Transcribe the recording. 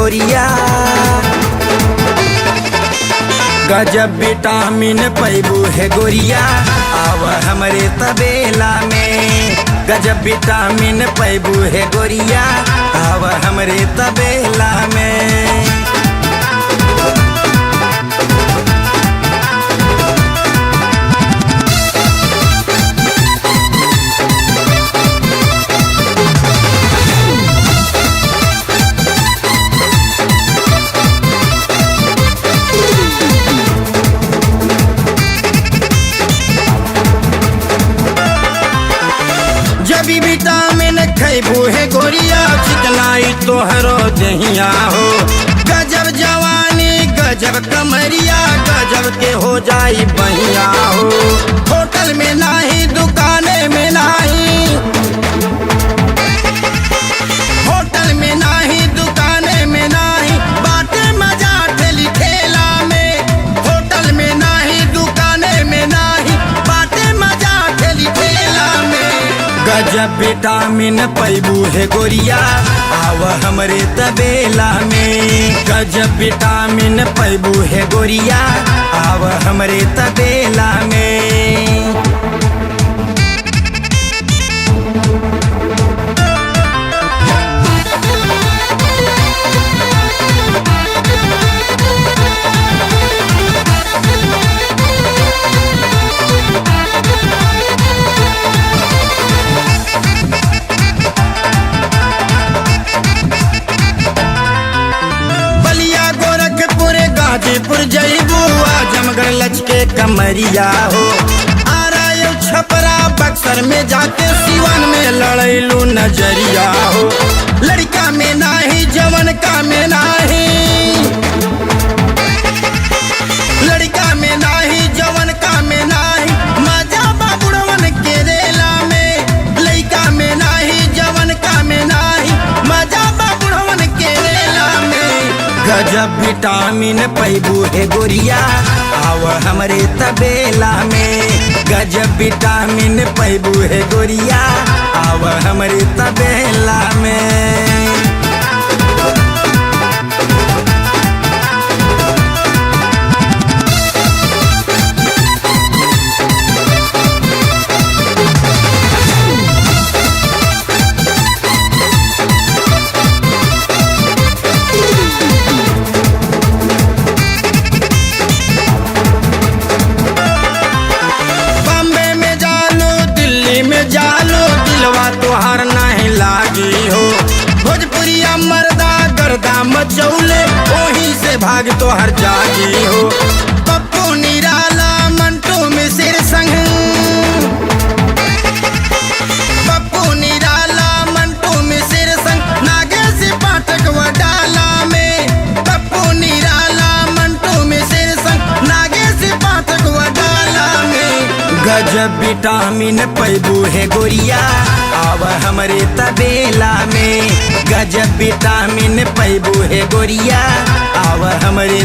गोरिया। गजब विटामिन पैबू है गोरिया, आव हमरे तबेला में। गजब विटामिन पैबू है गोरिया, आव हमरे तबेला में। जबी विटामिन खैबू है गोरिया, चिकनाई तोहरो दहिया हो। गजब जवानी गजब कमरिया, गजब के हो जाई बहिया हो। होटल में नाही दुकाने में नाही, होटल में नाही दुकाने में नाही, बाटे मजा ठेली ठेला में। होटल में नाही दुकाने में नाही, बाटे मजा ठेली ठेला में। गजब विटामिन पैबू है गोरिया, आव हमरे तबेला में। गजब विटामिन पैबू है गोरिया, आव हमरे तबेला में। गाजीपुर जईबू आजमगढ़ लचके कमरिया हो। आरा छपरा बक्सर में जाके सिवान में लड़ैलू नजरिया हो। लड़का में नाही जवन का में नाही, लड़का में नाही जवन का में नाही, मजा बाबुड़वन के रेला में। लड़का में नाही जवन का में नाही, मजा बाबुड़वन के रेला में। गजब विटामिन पैबू है गोरिया, आव हमरे तबेला में। गजब विटामिन पैबू है गोरिया, आव हमरे तबेला में। जालो दिलवा तोहार नहीं लागी हो। भोजपुरिया मर्दा गर्दा मचौले, वहीं से भाग तोहर जागी हो। पप्पू निराला मंटू मिसिर संग, पप्पू निराला मंटू मिसिर संग, नागेश पाठक वडाला में। पप्पू निराला मंटू मिसिर संग, नागेश पाठक वडाला में। गजब विटामिन पैबू है गोरिया, आव हमरे तबेला में। गजब विटामिन पैबू है गोरिया, आव हमरे